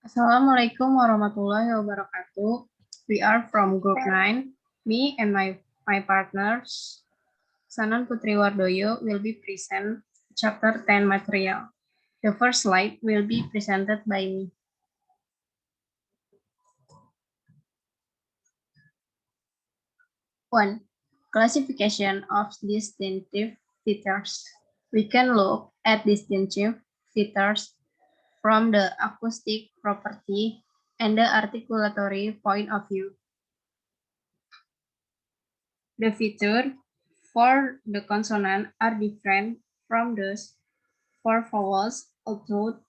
Assalamualaikum warahmatullahi wabarakatuh. We are from Group 9. Me and my partners, Sanan Putri Wardoyo, will be present Chapter 10 material. The first slide will be presented by me. One, classification of distinctive features. We can look at distinctive features from the acoustic property and the articulatory point of view. The features for the consonant are different from those for vowels, although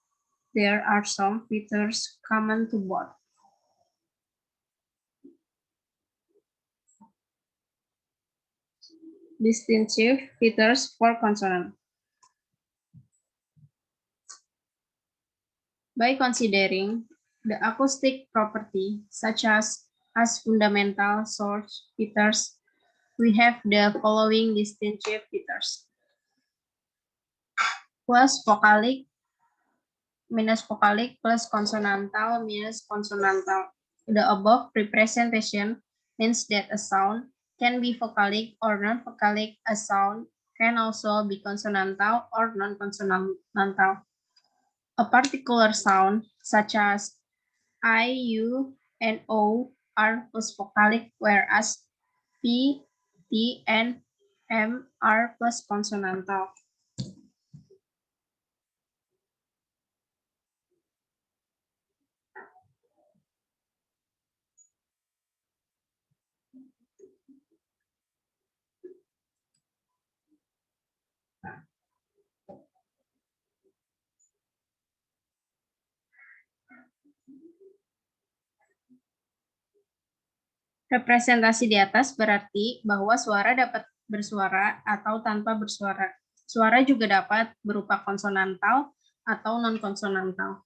there are some features common to both. Distinctive features for consonant. By considering the acoustic property, such as fundamental source features, we have the following distinctive features. Plus vocalic, minus vocalic, plus consonantal, minus consonantal. The above representation means that a sound can be vocalic or non-vocalic. A sound can also be consonantal or non-consonantal. A particular sound, such as I, U, and O, are plus vocalic, whereas P, T, and M are plus consonantal. Representasi di atas berarti bahwa suara dapat bersuara atau tanpa bersuara. Suara juga dapat berupa konsonantal atau non-konsonantal.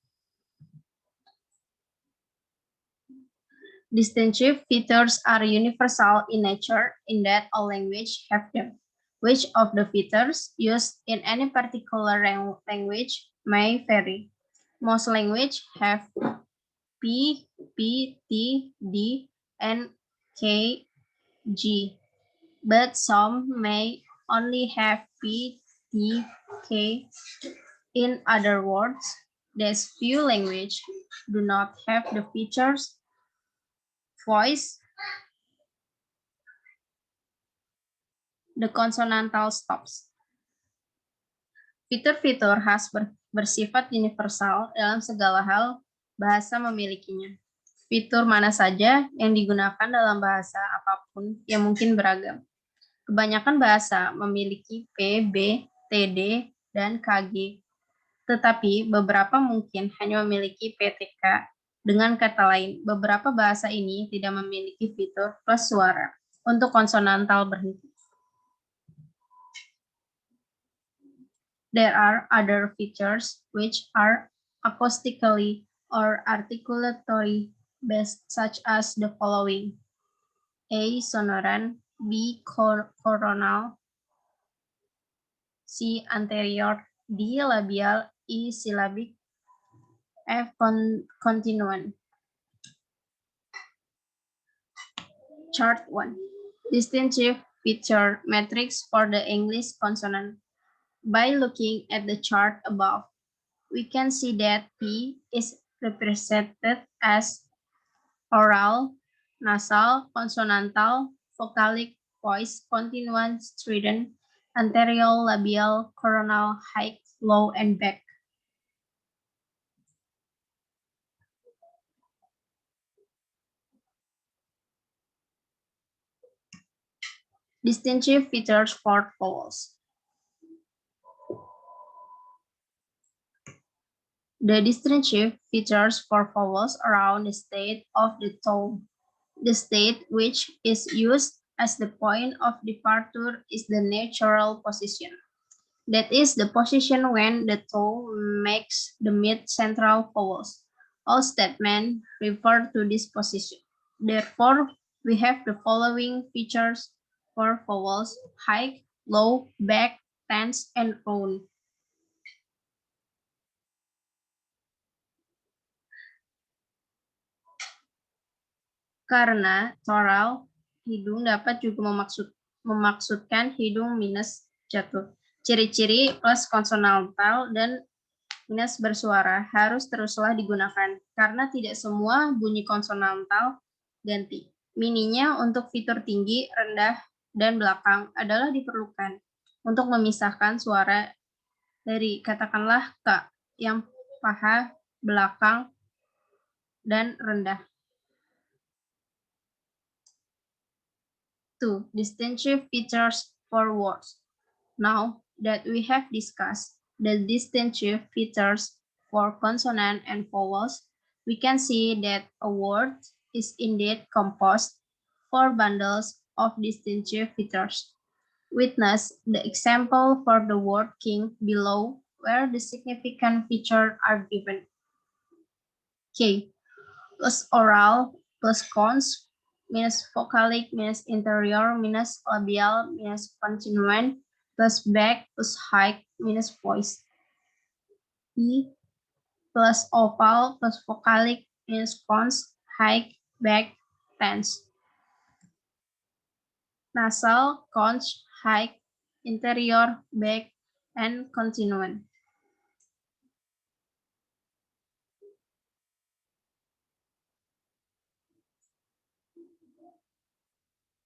Distinctive features are universal in nature in that all languages have them. Which of the features used in any particular language may vary. Most languages have P, P, T, D, and K, G, but some may only have P, T, K. In other words, these few languages do not have the features voice, the consonantal stops. Fitur-fitur khas bersifat universal dalam segala hal bahasa memilikinya. Fitur mana saja yang digunakan dalam bahasa apapun yang mungkin beragam. Kebanyakan bahasa memiliki P, B, TD, dan KG, tetapi beberapa mungkin hanya memiliki PTK. Dengan kata lain, beberapa bahasa ini tidak memiliki fitur plus suara untuk konsonantal berhenti. There are other features which are acoustically or articulatory based, such as the following: A. Sonoran, B. Coronal, C. Anterior, D. Labial, E. Syllabic, F. Continuant. Chart 1. Distinctive feature matrix for the English consonant. By looking at the chart above, we can see that P is represented as oral, nasal, consonantal, vocalic, voice, continuant, strident, anterior, labial, coronal, high, low, and back. Distinctive features for vowels. The distinctive features for vowels around the state of the tone. The state which is used as the point of departure is the natural position. That is the position when the tone makes the mid-central vowels. All statements refer to this position. Therefore, we have the following features for vowels: high, low, back, tense, and round. Karena toral hidung dapat juga memaksudkan hidung minus jatuh. Ciri-ciri plus konsonantal dan minus bersuara harus teruslah digunakan karena tidak semua bunyi konsonantal ganti. Mininya untuk fitur tinggi, rendah, dan belakang adalah diperlukan untuk memisahkan suara dari katakanlah K yang paha, belakang, dan rendah. 2. Distinctive features for words. Now that we have discussed the distinctive features for consonant and vowels, we can see that a word is indeed composed four bundles of distinctive features. Witness the example for the word king below, where the significant features are given. K plus oral plus cons minus vocalic minus interior minus labial minus continuant plus back plus high minus voice. E plus oval plus vocalic minus cons high back tense. Nasal cons high interior back and continuant.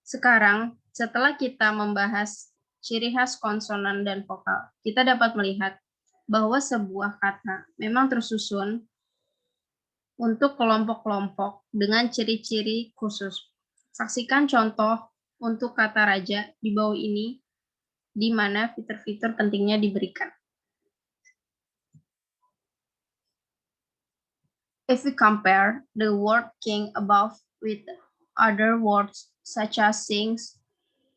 Sekarang, setelah kita membahas ciri khas konsonan dan vokal, kita dapat melihat bahwa sebuah kata memang tersusun untuk kelompok-kelompok dengan ciri-ciri khusus. Saksikan contoh untuk kata raja di bawah ini, di mana fitur-fitur pentingnya diberikan. If we compare the word king above with other words such as sings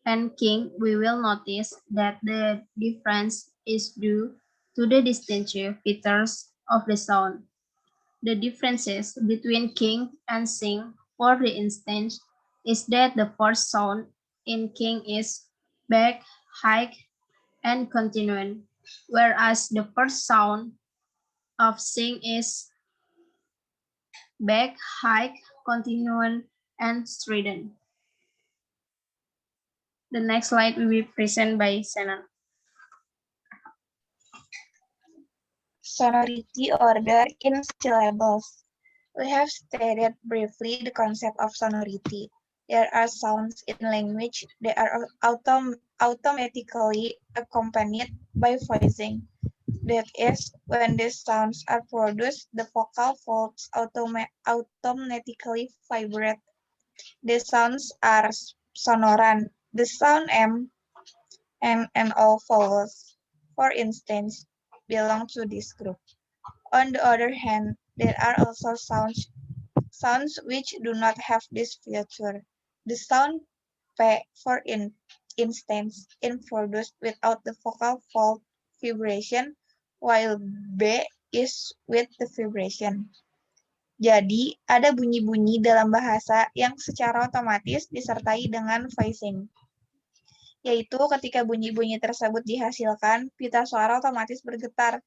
and king, we will notice that the difference is due to the distinctive features of the sound. The differences between king and sing, for the instance, is that the first sound in king is back, high, and continuant, whereas the first sound of sing is back, high, continuant, and strident. The next slide will be presented by Senan. Sonority order in syllables. We have stated briefly the concept of sonority. There are sounds in language that are automatically accompanied by voicing. That is, when these sounds are produced, the vocal folds automatically vibrate. The sounds are sonoran. The sound M and all vowels, for instance, belong to this group. On the other hand, there are also sounds which do not have this feature. The sound P, for instance, is produced without the vocal fold vibration, while B is with the vibration. Jadi, ada bunyi-bunyi dalam bahasa yang secara otomatis disertai dengan voicing. Yaitu ketika bunyi-bunyi tersebut dihasilkan, pita suara otomatis bergetar.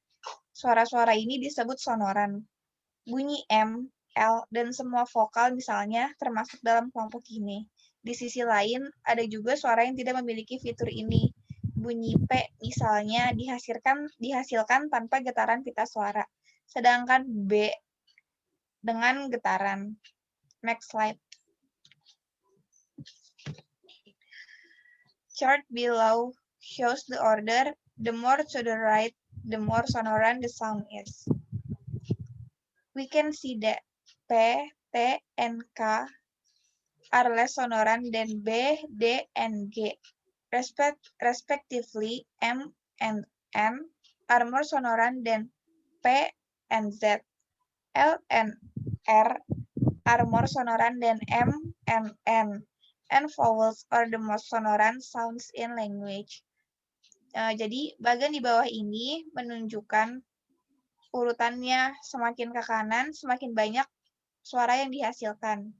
Suara-suara ini disebut sonoran. Bunyi M, L, dan semua vokal misalnya termasuk dalam kelompok ini. Di sisi lain, ada juga suara yang tidak memiliki fitur ini. Bunyi P misalnya dihasilkan tanpa getaran pita suara. Sedangkan B dengan getaran. Next slide. Chart below shows the order. The more to the right, the more sonoran the sound is. We can see that P, T, and K are less sonoran than B, D, and G. Respectively, M and N are more sonoran than P and Z. L and R are more sonoran than M and N. And vowels are the most sonoran sounds in language. Jadi bagian di bawah ini menunjukkan urutannya semakin ke kanan, semakin banyak suara yang dihasilkan.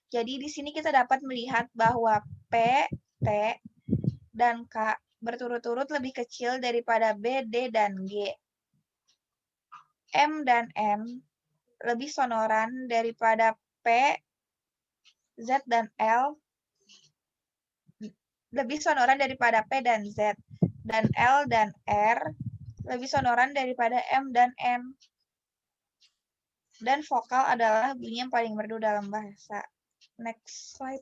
Jadi di sini kita dapat melihat bahwa P, T, dan K berturut-turut lebih kecil daripada B, D, dan G. M dan N lebih sonoran daripada P, Z dan L lebih sonoran daripada P dan Z, dan L dan R lebih sonoran daripada M dan N. Dan vokal adalah bunyi yang paling merdu dalam bahasa. Next slide.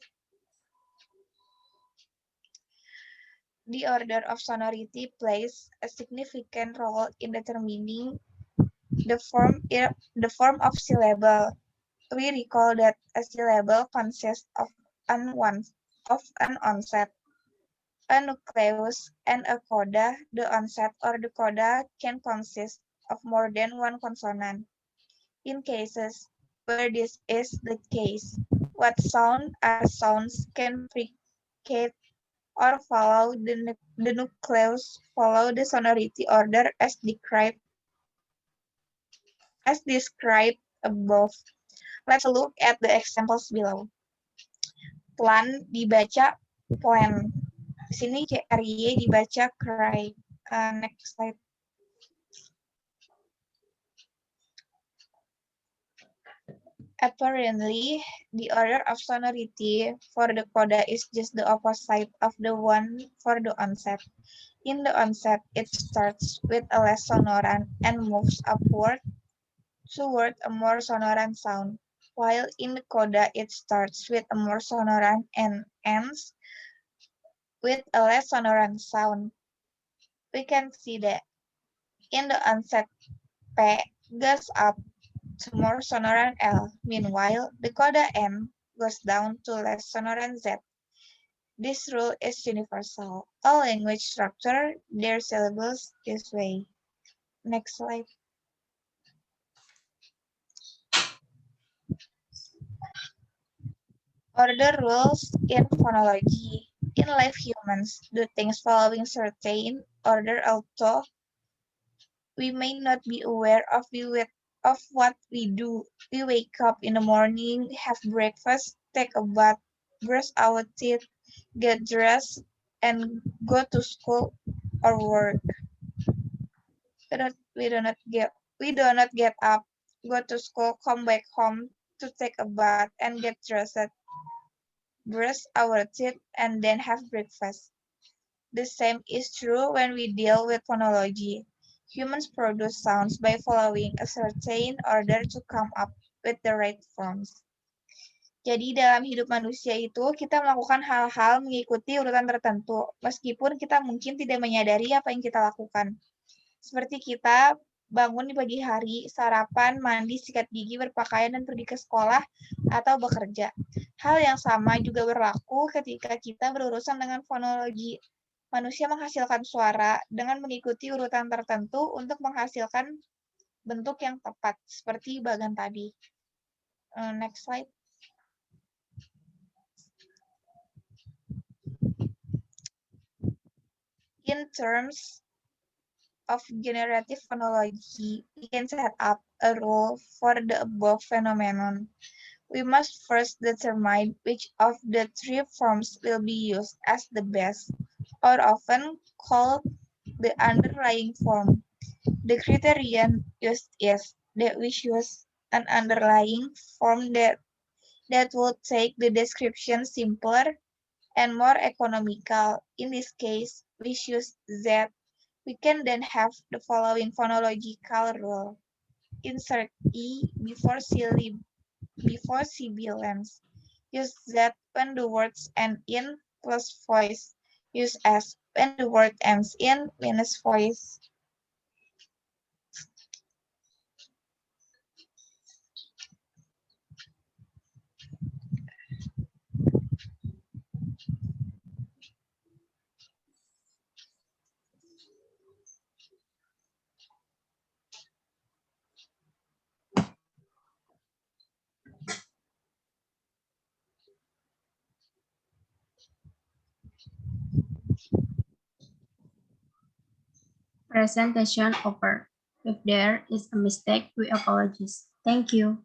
The order of sonority plays a significant role in determining the form of syllable. We recall that a syllable consists of an onset, a nucleus, and a coda. The onset or the coda can consist of more than one consonant. In cases where this is the case, what sounds can fricate or follow the nucleus follow the sonority order as described above. Let's look at the examples below. Plan dibaca plan. Di sini CRY dibaca cry. Next slide. Apparently, the order of sonority for the coda is just the opposite of the one for the onset. In the onset, it starts with a less sonorant and moves upward toward a more sonorant sound, while in the coda, it starts with a more sonorant and ends with a less sonorant sound. We can see that in the onset, P goes up to more sonorant L. Meanwhile, the coda N goes down to less sonorant Z. This rule is universal. All language structure their syllables this way. Next slide. Order rules in phonology. In live humans do things following certain order, although we may not be aware of what we do. We wake up in the morning, have breakfast, take a bath, brush our teeth, get dressed, and go to school or work. We do not get up, go to school, come back home to take a bath and get dressed, brush our teeth, and then have breakfast. The same is true when we deal with phonology. Humans produce sounds by following a certain order to come up with the right forms. Jadi dalam hidup manusia itu kita melakukan hal-hal mengikuti urutan tertentu, meskipun kita mungkin tidak menyadari apa yang kita lakukan. Seperti kita bangun di pagi hari, sarapan, mandi, sikat gigi, berpakaian, dan pergi ke sekolah atau bekerja. Hal yang sama juga berlaku ketika kita berurusan dengan fonologi. Manusia menghasilkan suara dengan mengikuti urutan tertentu untuk menghasilkan bentuk yang tepat, seperti bagan tadi. Next slide. In terms of generative phonology, we can set up a rule for the above phenomenon. We must first determine which of the three forms will be used as the best, or often called the underlying form. The criterion used is that we choose an underlying form that will take the description simpler and more economical. In this case, we choose Z. We can then have the following phonological rule. Insert E before sibilants. Use Z when the words end in plus voice. Use S when the word ends in minus voice. Presentation over. If there is a mistake, we apologize. Thank you.